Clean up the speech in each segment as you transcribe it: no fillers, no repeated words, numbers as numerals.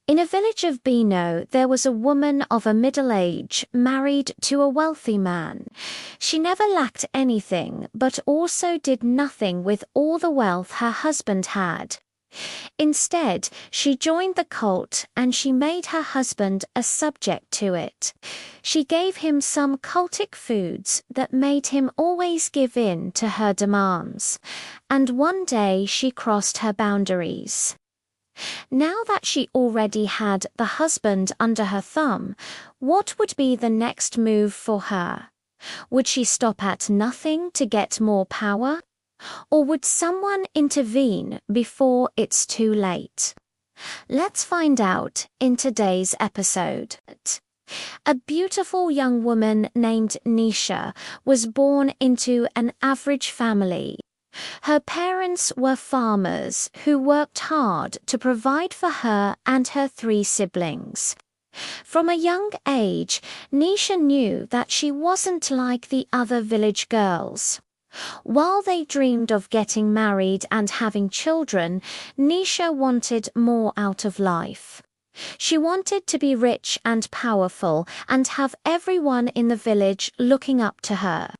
In a village of Beano, there was a woman of a middle age married to a wealthy man. She never lacked anything, but also did nothing with all the wealth her husband had. Instead, she joined the cult and she made her husband a subject to it. She gave him some cultic foods that made him always give in to her demands. And one day she crossed her boundaries. Now that she already had the husband under her thumb, what would be the next move for her? Would she stop at nothing to get more power? Or would someone intervene before it's too late? Let's find out in today's episode. A beautiful young woman named Nisha was born into an average family. Her parents were farmers who worked hard to provide for her and her 3 siblings. From a young age, Nisha knew that she wasn't like the other village girls. While they dreamed of getting married and having children, Nisha wanted more out of life. She wanted to be rich and powerful and have everyone in the village looking up to her.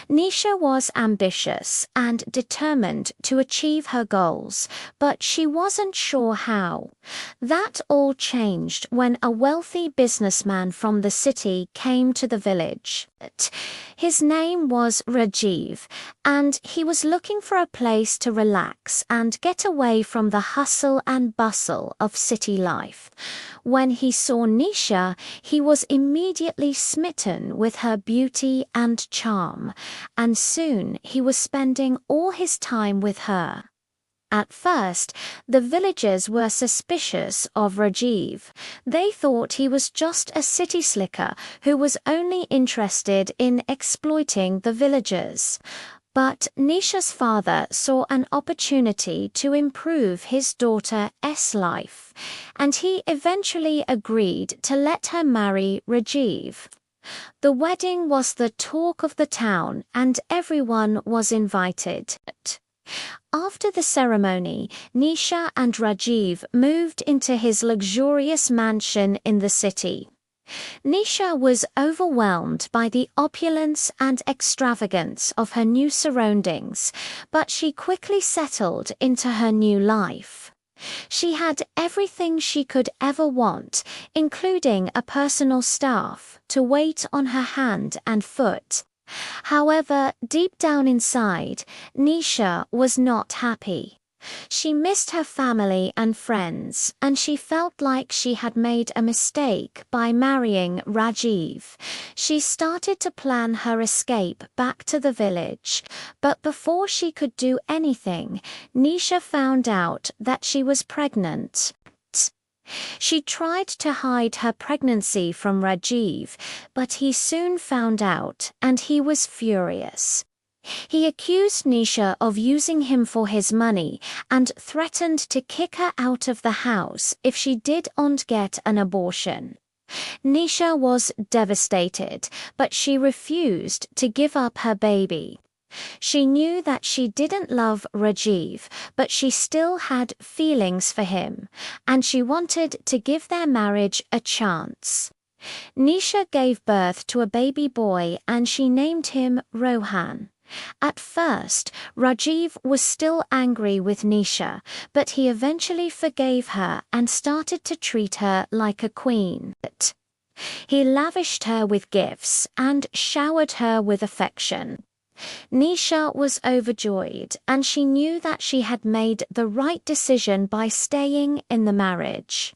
Nisha was ambitious and determined to achieve her goals, but she wasn't sure how. That all changed when a wealthy businessman from the city came to the village. His name was Rajiv, and he was looking for a place to relax and get away from the hustle and bustle of city life. When he saw Nisha, he was immediately smitten with her beauty and charm, and soon he was spending all his time with her. At first, the villagers were suspicious of Rajiv. They thought he was just a city slicker who was only interested in exploiting the villagers. But Nisha's father saw an opportunity to improve his daughter's life, and he eventually agreed to let her marry Rajiv. The wedding was the talk of the town, and everyone was invited. After the ceremony, Nisha and Rajiv moved into his luxurious mansion in the city. Nisha was overwhelmed by the opulence and extravagance of her new surroundings, but she quickly settled into her new life. She had everything she could ever want, including a personal staff to wait on her hand and foot. However, deep down inside, Nisha was not happy. She missed her family and friends, and she felt like she had made a mistake by marrying Rajiv. She started to plan her escape back to the village, but before she could do anything, Nisha found out that she was pregnant. She tried to hide her pregnancy from Rajiv, but he soon found out, and he was furious. He accused Nisha of using him for his money and threatened to kick her out of the house if she did not get an abortion. Nisha was devastated, but she refused to give up her baby. She knew that she didn't love Rajiv, but she still had feelings for him, and she wanted to give their marriage a chance. Nisha gave birth to a baby boy and she named him Rohan. At first, Rajiv was still angry with Nisha, but he eventually forgave her and started to treat her like a queen. He lavished her with gifts and showered her with affection. Nisha was overjoyed, and she knew that she had made the right decision by staying in the marriage.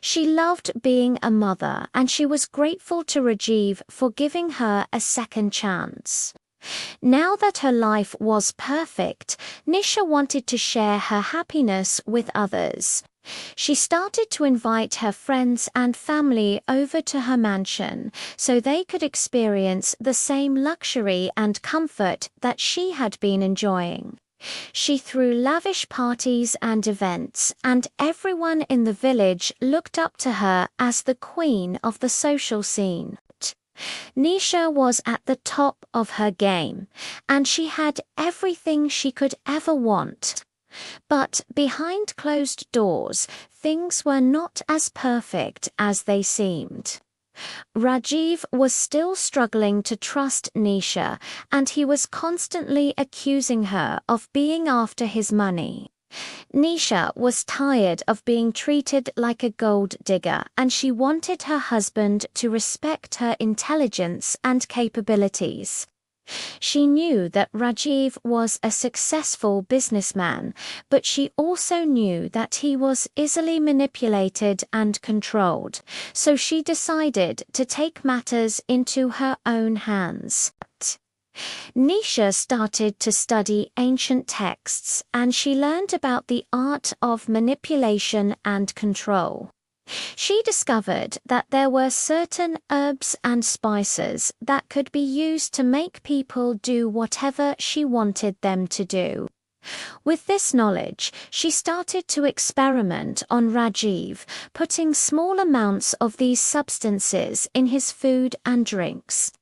She loved being a mother, and she was grateful to Rajiv for giving her a second chance. Now that her life was perfect, Nisha wanted to share her happiness with others. She started to invite her friends and family over to her mansion so they could experience the same luxury and comfort that she had been enjoying. She threw lavish parties and events, and everyone in the village looked up to her as the queen of the social scene. Nisha was at the top of her game, and she had everything she could ever want. But behind closed doors, things were not as perfect as they seemed. Rajiv was still struggling to trust Nisha, and he was constantly accusing her of being after his money. Nisha was tired of being treated like a gold digger, and she wanted her husband to respect her intelligence and capabilities. She knew that Rajiv was a successful businessman, but she also knew that he was easily manipulated and controlled, so she decided to take matters into her own hands. Nisha started to study ancient texts, and she learned about the art of manipulation and control. She discovered that there were certain herbs and spices that could be used to make people do whatever she wanted them to do. With this knowledge, she started to experiment on Rajiv, putting small amounts of these substances in his food and drinks.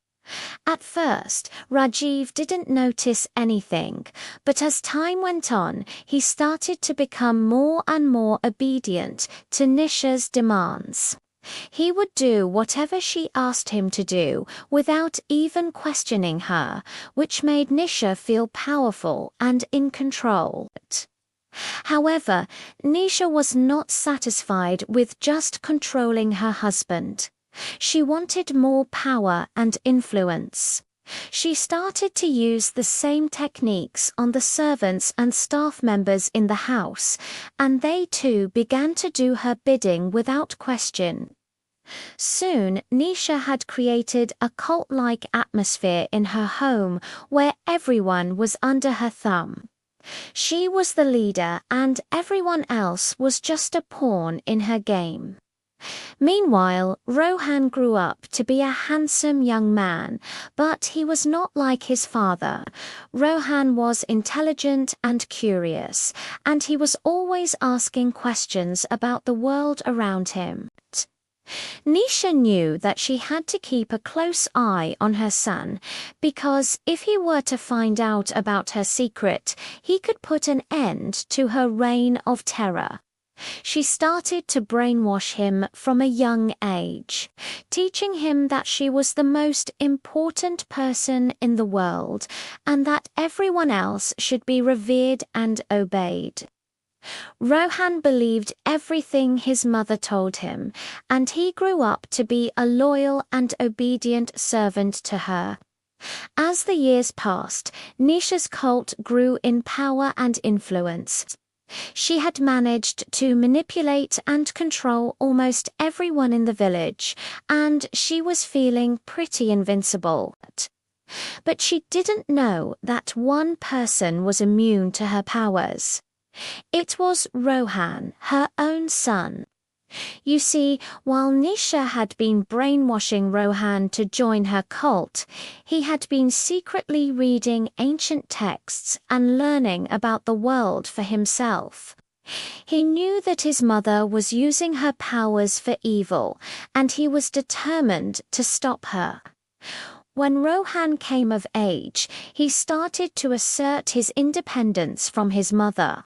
At first, Rajiv didn't notice anything, but as time went on, he started to become more and more obedient to Nisha's demands. He would do whatever she asked him to do without even questioning her, which made Nisha feel powerful and in control. However, Nisha was not satisfied with just controlling her husband. She wanted more power and influence. She started to use the same techniques on the servants and staff members in the house, and they too began to do her bidding without question. Soon, Nisha had created a cult-like atmosphere in her home where everyone was under her thumb. She was the leader and everyone else was just a pawn in her game. Meanwhile, Rohan grew up to be a handsome young man, but he was not like his father. Rohan was intelligent and curious, and he was always asking questions about the world around him. Nisha knew that she had to keep a close eye on her son, because if he were to find out about her secret, he could put an end to her reign of terror. She started to brainwash him from a young age, teaching him that she was the most important person in the world and that everyone else should be revered and obeyed. Rohan believed everything his mother told him, and he grew up to be a loyal and obedient servant to her. As the years passed, Nisha's cult grew in power and influence. She had managed to manipulate and control almost everyone in the village, and she was feeling pretty invincible. But she didn't know that one person was immune to her powers. It was Rohan, her own son. You see, while Nisha had been brainwashing Rohan to join her cult, he had been secretly reading ancient texts and learning about the world for himself. He knew that his mother was using her powers for evil, and he was determined to stop her. When Rohan came of age, he started to assert his independence from his mother.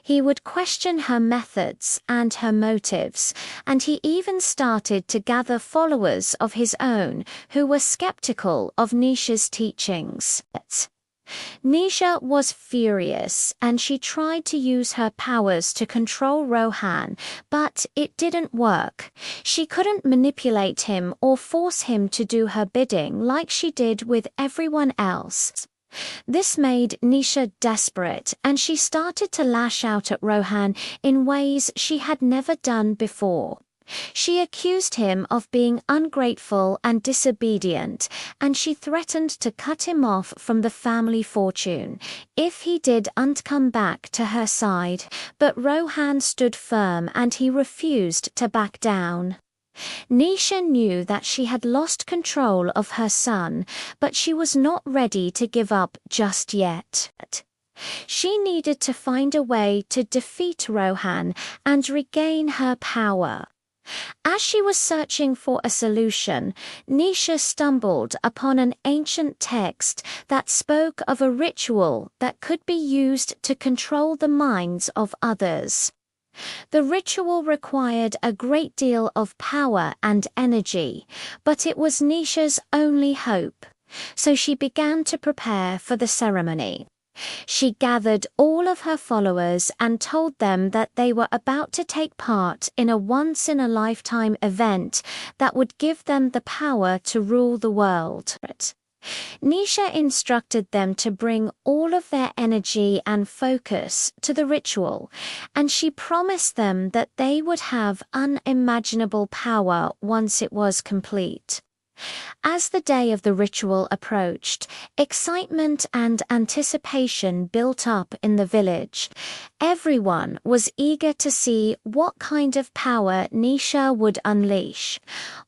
He would question her methods and her motives, and he even started to gather followers of his own who were skeptical of Nisha's teachings. Nisha was furious, and she tried to use her powers to control Rohan, but it didn't work. She couldn't manipulate him or force him to do her bidding like she did with everyone else. This made Nisha desperate, and she started to lash out at Rohan in ways she had never done before. She accused him of being ungrateful and disobedient, and she threatened to cut him off from the family fortune if he didn't come back to her side. But Rohan stood firm and he refused to back down. Nisha knew that she had lost control of her son, but she was not ready to give up just yet. She needed to find a way to defeat Rohan and regain her power. As she was searching for a solution, Nisha stumbled upon an ancient text that spoke of a ritual that could be used to control the minds of others. The ritual required a great deal of power and energy, but it was Nisha's only hope. So she began to prepare for the ceremony. She gathered all of her followers and told them that they were about to take part in a once-in-a-lifetime event that would give them the power to rule the world. Nisha instructed them to bring all of their energy and focus to the ritual, and she promised them that they would have unimaginable power once it was complete. As the day of the ritual approached, excitement and anticipation built up in the village. Everyone was eager to see what kind of power Nisha would unleash.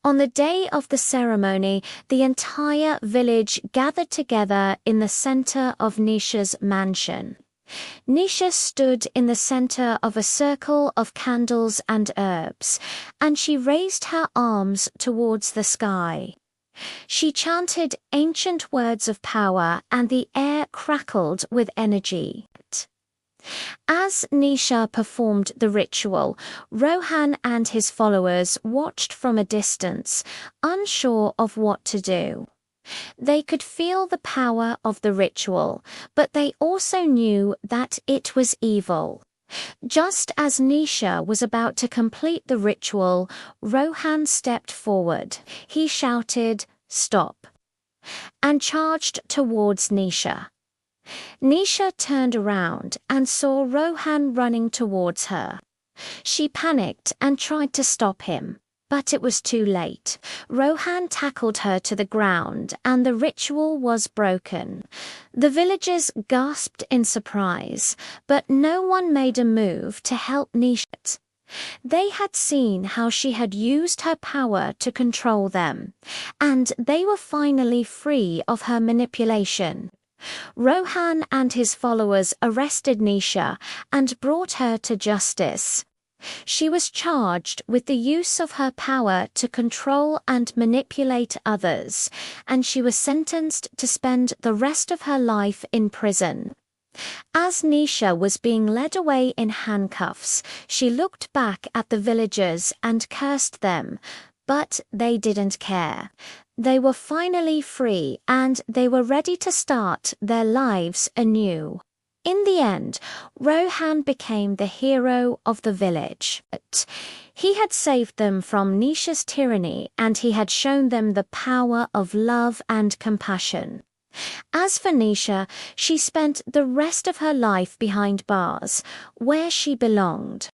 On the day of the ceremony, the entire village gathered together in the center of Nisha's mansion. Nisha stood in the center of a circle of candles and herbs, and she raised her arms towards the sky. She chanted ancient words of power, and the air crackled with energy. As Nisha performed the ritual, Rohan and his followers watched from a distance, unsure of what to do. They could feel the power of the ritual, but they also knew that it was evil. Just as Nisha was about to complete the ritual, Rohan stepped forward. He shouted, "Stop!" and charged towards Nisha. Nisha turned around and saw Rohan running towards her. She panicked and tried to stop him. But it was too late. Rohan tackled her to the ground, and the ritual was broken. The villagers gasped in surprise, but no one made a move to help Nisha. They had seen how she had used her power to control them, and they were finally free of her manipulation. Rohan and his followers arrested Nisha and brought her to justice. She was charged with the use of her power to control and manipulate others, and she was sentenced to spend the rest of her life in prison. As Nisha was being led away in handcuffs, she looked back at the villagers and cursed them, but they didn't care. They were finally free, and they were ready to start their lives anew. In the end, Rohan became the hero of the village. He had saved them from Nisha's tyranny, and he had shown them the power of love and compassion. As for Nisha, she spent the rest of her life behind bars, where she belonged.